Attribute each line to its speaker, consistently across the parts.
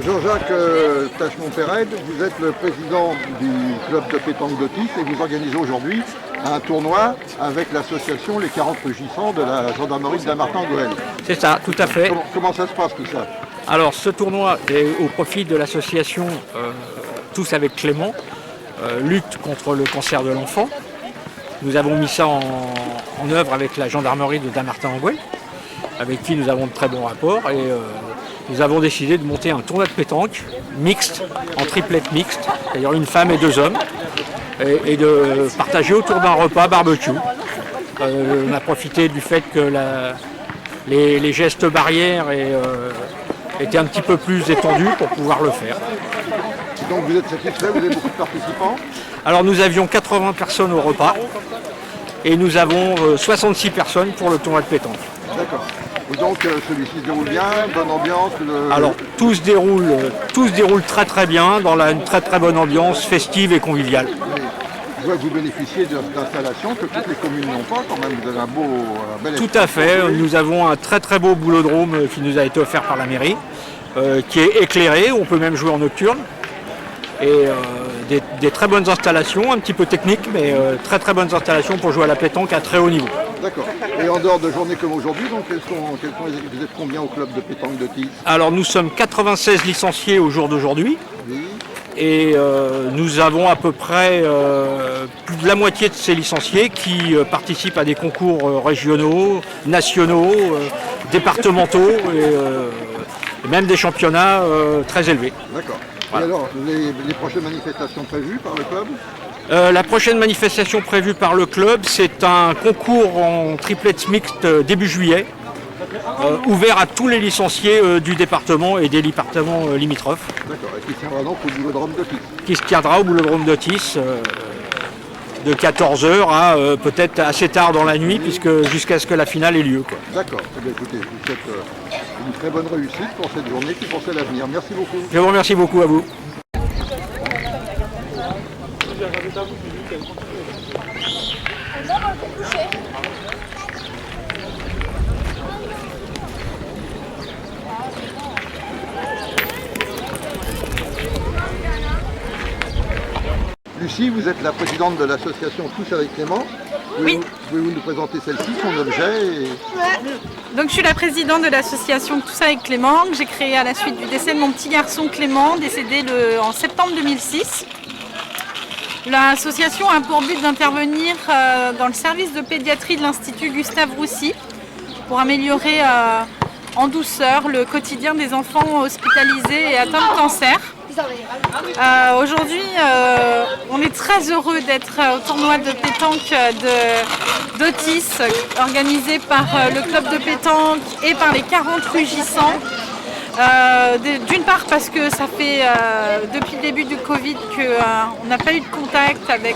Speaker 1: Jean-Jacques Tachemont-Pérez, vous êtes le président du club de pétanque d'Otis et vous organisez aujourd'hui un tournoi avec l'association Les 40 Rugissants de la gendarmerie de Dammartin-Goël.
Speaker 2: C'est ça, tout à fait.
Speaker 1: Comment ça se passe tout ça?
Speaker 2: Alors ce tournoi est au profit de l'association Tous avec Clément, lutte contre le cancer de l'enfant. Nous avons mis ça en œuvre avec la gendarmerie de Dammartin-Goël, avec qui nous avons de très bons rapports. Et nous avons décidé de monter un tournoi de pétanque mixte, en triplette mixte, c'est-à-dire une femme et 2 hommes, et de partager autour d'un repas barbecue. On a profité du fait que les gestes barrières étaient un petit peu plus étendus pour pouvoir le faire.
Speaker 1: Donc vous êtes satisfait, vous avez beaucoup de participants?
Speaker 2: Alors nous avions 80 personnes au repas et nous avons 66 personnes pour le tournoi de pétanque.
Speaker 1: D'accord. Et donc celui-ci se déroule bien, bonne ambiance?
Speaker 2: Alors tout se déroule très très bien, dans une très très bonne ambiance festive et conviviale.
Speaker 1: Je vois que vous bénéficiez d'installations que toutes les communes n'ont pas quand même, vous avez un bel
Speaker 2: Tout à fait, nous avons un très très beau boulodrome qui nous a été offert par la mairie, qui est éclairé, on peut même jouer en nocturne. Et des très bonnes installations, un petit peu techniques, mais très très bonnes installations pour jouer à la pétanque à très haut niveau.
Speaker 1: D'accord. Et en dehors de journées comme aujourd'hui, donc vous êtes combien au club de pétanque d'Otis?
Speaker 2: Alors nous sommes 96 licenciés au jour d'aujourd'hui.
Speaker 1: Oui.
Speaker 2: Et nous avons à peu près plus de la moitié de ces licenciés qui participent à des concours régionaux, nationaux, départementaux et même des championnats très élevés.
Speaker 1: D'accord.
Speaker 2: Voilà.
Speaker 1: Et alors, les prochaines manifestations prévues par le club?
Speaker 2: La prochaine manifestation prévue par le club, c'est un concours en triplette mixte début juillet, ouvert à tous les licenciés du département et des départements limitrophes.
Speaker 1: D'accord, et qui tiendra donc au boulodrome d'Otis?
Speaker 2: Qui se tiendra au boulodrome d'Otis de 14h à peut-être assez tard dans la nuit, puisque jusqu'à ce que la finale ait lieu, quoi.
Speaker 1: D'accord, eh bien, écoutez, je vous souhaite une très bonne réussite pour cette journée qui pensait l'avenir. Merci beaucoup.
Speaker 2: Je vous remercie beaucoup à vous.
Speaker 1: Lucie, vous êtes la présidente de l'association Tous avec Clément.
Speaker 3: Oui.
Speaker 1: Pouvez-vous nous présenter celle-ci, son objet
Speaker 3: Donc je suis la présidente de l'association Tous avec Clément, que j'ai créée à la suite du décès de mon petit garçon Clément, décédé en septembre 2006. L'association a pour but d'intervenir dans le service de pédiatrie de l'Institut Gustave Roussy pour améliorer en douceur le quotidien des enfants hospitalisés et atteints de cancer. Aujourd'hui, on est très heureux d'être au tournoi de pétanque d'Otis, organisé par le club de pétanque et par les 40 rugissants. D'une part parce que ça fait depuis le début du Covid qu'on n'a pas eu de contact avec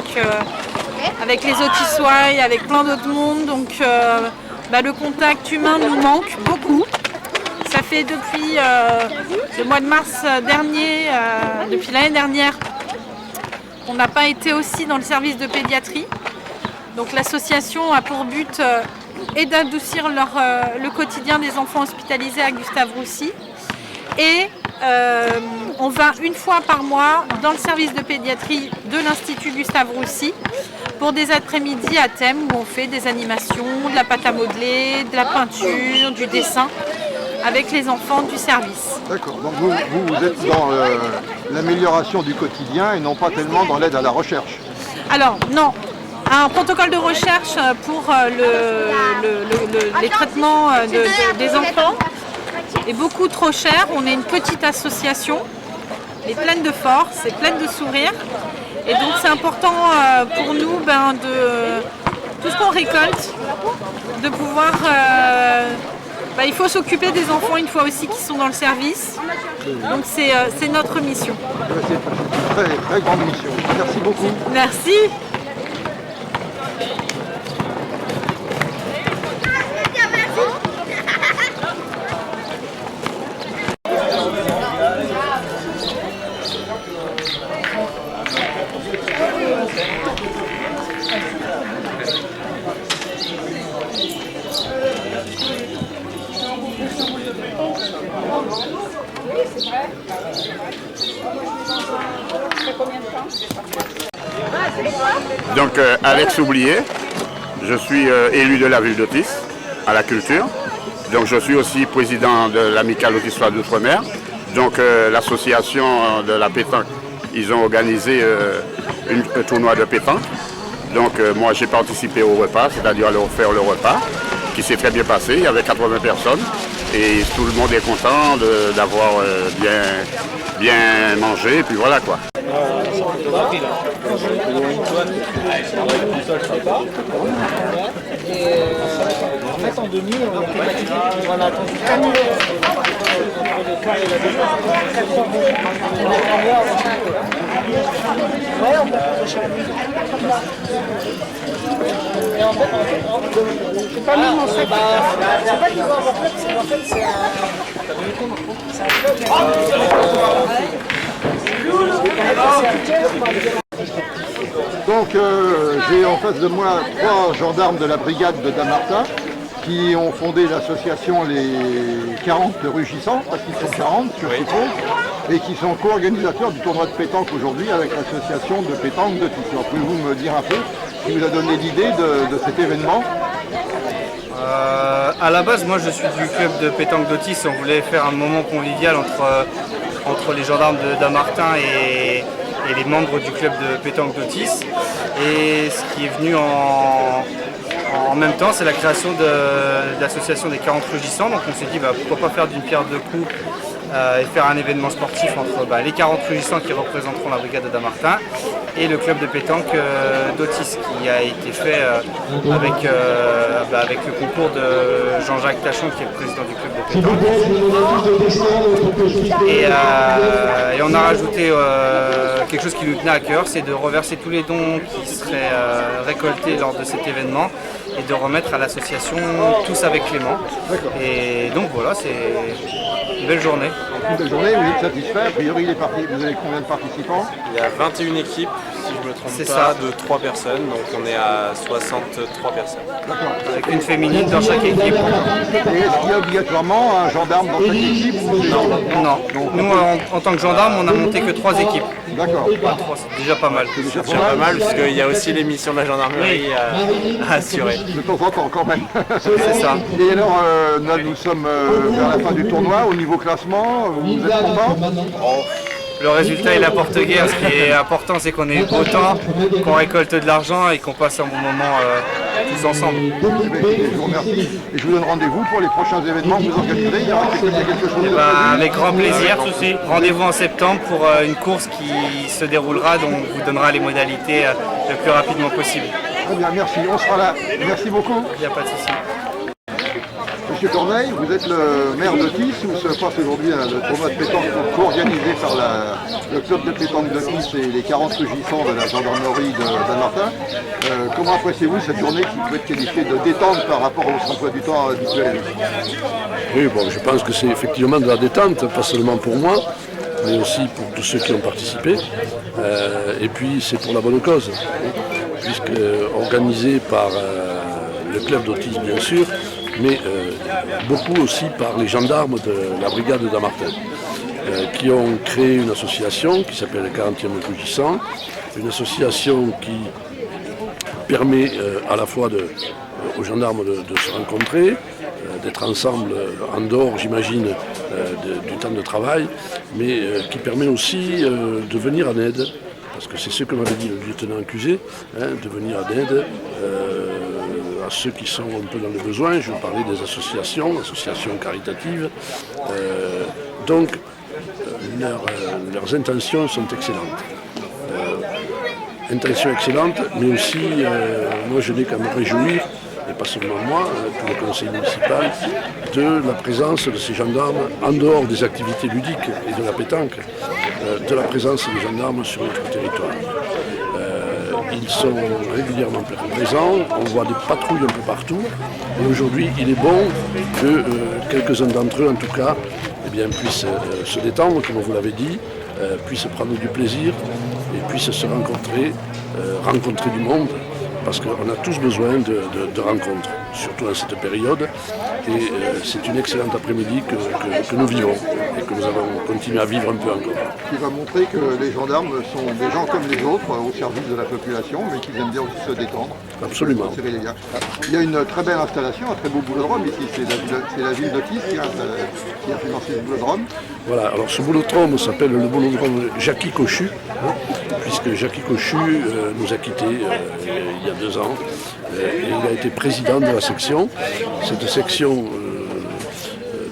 Speaker 3: les Otissois et avec plein d'autres mondes, donc le contact humain nous manque beaucoup. Ça fait depuis le mois de mars dernier, depuis l'année dernière, qu'on n'a pas été aussi dans le service de pédiatrie. Donc l'association a pour but d'adoucir le quotidien des enfants hospitalisés à Gustave Roussy. Et on va une fois par mois dans le service de pédiatrie de l'Institut Gustave Roussy pour des après-midi à thème où on fait des animations, de la pâte à modeler, de la peinture, du dessin avec les enfants du service.
Speaker 1: D'accord, donc vous êtes dans l'amélioration du quotidien et non pas tellement dans l'aide à la recherche.
Speaker 3: Alors non, un protocole de recherche pour les traitements des enfants est beaucoup trop cher. On est une petite association, mais pleine de force et pleine de sourires. Et donc c'est important pour nous de tout ce qu'on récolte, de pouvoir... il faut s'occuper des enfants une fois aussi qui sont dans le service. Donc c'est notre mission.
Speaker 1: C'est une très, très grande mission. Merci beaucoup.
Speaker 3: Merci.
Speaker 4: Oui, c'est vrai. Donc Alex Oublié, je suis élu de la ville d'Otis à la culture. Donc je suis aussi président de l'amicale Autissoise d'Outre-mer. Donc l'association de la pétanque, ils ont organisé un tournoi de pétanque. Donc moi j'ai participé au repas, c'est-à-dire à leur faire le repas, qui s'est très bien passé, il y avait 80 personnes. Et tout le monde est content d'avoir bien mangé, et puis voilà quoi.
Speaker 5: Et en fait, en demi, on était fatigué. On a attendu 4 minutes entre le quart et la demi. Ouais, on peut accrocher la musique. Et en fait, c'est pas nous, en fait. C'est pas qu'ils vont avoir club, c'est qu'en fait, c'est un club.
Speaker 1: Donc j'ai en face de moi 3 gendarmes de la brigade de Dammartin qui ont fondé l'association Les 40 Rugissants, parce qu'ils sont 40 sur ce compte, et qui sont co-organisateurs du tournoi de pétanque aujourd'hui avec l'association de pétanque d'Otis. Alors pouvez-vous me dire un peu ce qui vous a donné l'idée de cet événement?
Speaker 6: À la base, moi je suis du club de pétanque d'Otis. On voulait faire un moment convivial entre les gendarmes de Dammartin et les membres du club de pétanque d'Otis. Et ce qui est venu en même temps, c'est la création de l'association des 40 Rugissants. Donc on s'est dit pourquoi pas faire d'une pierre deux coups et faire un événement sportif entre les 40 Rugissants qui représenteront la brigade de Dammartin et le club de pétanque d'Otis qui a été fait avec le concours de Jean-Jacques Tachon qui est le président du club de pétanque. Et on a rajouté quelque chose qui nous tenait à cœur, c'est de reverser tous les dons qui seraient récoltés lors de cet événement et de remettre à l'association Tous avec Clément. Et donc voilà, c'est une belle journée.
Speaker 1: Une belle journée, vous êtes satisfait? A priori, vous avez combien de participants?
Speaker 7: Il y a 21 équipes, si je ne me trompe pas, de 3 personnes, donc on est à 63 personnes.
Speaker 1: D'accord.
Speaker 6: Avec une féminine dans chaque équipe.
Speaker 1: Et est-ce qu'il y a obligatoirement un gendarme dans chaque équipe?
Speaker 6: Non. Nous, en tant que gendarme, on n'a monté que 3 équipes.
Speaker 1: D'accord.
Speaker 6: C'est déjà pas mal.
Speaker 7: C'est déjà pas mal, puisqu'il y a aussi les missions de la gendarmerie à assurer.
Speaker 1: De temps en temps quand même.
Speaker 6: C'est ça.
Speaker 1: Et alors, là, nous sommes vers la fin du tournoi. Au niveau classement, vous êtes content?
Speaker 6: Le résultat il apporte guère. Ce qui est important, c'est qu'on ait beau temps, qu'on récolte de l'argent et qu'on passe un bon moment tous ensemble.
Speaker 1: Je vous remercie. Et je vous donne rendez-vous pour les prochains événements que vous organisez. Il y aura quelque chose de prévu?
Speaker 6: Avec grand plaisir. Rendez-vous en septembre pour une course qui se déroulera, dont on vous donnera les modalités le plus rapidement possible.
Speaker 1: Très bien, merci. On sera là. Merci beaucoup.
Speaker 6: Il n'y a pas de souci.
Speaker 1: Monsieur Corneille, vous êtes le maire d'Otis, où se passe aujourd'hui le tournoi de pétanque co-organisé par le club de pétanque d'Otis et les 40 rugissants de la gendarmerie de Dammartin. Comment appréciez-vous cette journée qui peut être qualifiée de détente par rapport au emploi du temps habituel?
Speaker 8: Oui, bon, je pense que c'est effectivement de la détente, pas seulement pour moi, mais aussi pour tous ceux qui ont participé. Et puis c'est pour la bonne cause, puisque organisé par le club d'Otis bien sûr, mais beaucoup aussi par les gendarmes de la brigade de Dammartin, qui ont créé une association qui s'appelle les 40e Rugissants, une association qui permet à la fois aux gendarmes de se rencontrer, d'être ensemble en dehors, j'imagine, du temps de travail, mais qui permet aussi de venir en aide, parce que c'est ce que m'avait dit le lieutenant accusé, de venir en aide à ceux qui sont un peu dans le besoin. Je vous parlais des associations caritatives. Donc, leurs intentions sont excellentes. Intentions excellentes, mais aussi, moi je n'ai qu'à me réjouir, et pas seulement moi, tout le conseil municipal, de la présence de ces gendarmes en dehors des activités ludiques et de la pétanque, de la présence des gendarmes sur notre territoire. Ils sont régulièrement présents, on voit des patrouilles un peu partout, et aujourd'hui il est bon que quelques-uns d'entre eux en tout cas puissent se détendre, comme vous l'avez dit, puissent prendre du plaisir et puissent se rencontrer du monde, parce qu'on a tous besoin de rencontres, surtout dans cette période. Et c'est une excellente après-midi que nous vivons et que nous avons continué à vivre un peu encore.
Speaker 1: Qui va montrer que les gendarmes sont des gens comme les autres, au service de la population, mais qu'ils aiment bien aussi se détendre.
Speaker 8: Absolument.
Speaker 1: Serrer les liens. Il y a une très belle installation, un très beau boulodrome ici. C'est la ville d'Otis qui a financé ce boulodrome. Voilà, alors ce boulodrome s'appelle le boulodrome Jackie Cochu, puisque Jackie Cochu nous a quittés il y a 2 ans. Et il a été président de la section. Cette section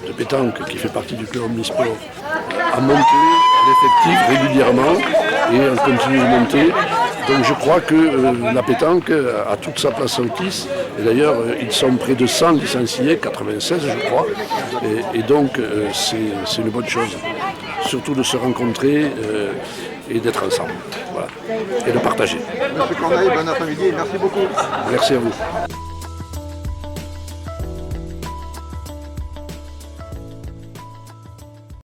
Speaker 1: de pétanque qui fait partie du club omnisport a monté l'effectif régulièrement et on continue de monter. Donc je crois que la pétanque a toute sa place à Otis. Et d'ailleurs, ils sont près de 100 licenciés, 96 je crois. Et donc c'est une bonne chose. Surtout de se rencontrer et d'être ensemble. Voilà. Et de partager. Monsieur Corneille, bon après-midi et merci beaucoup.
Speaker 8: Merci à vous.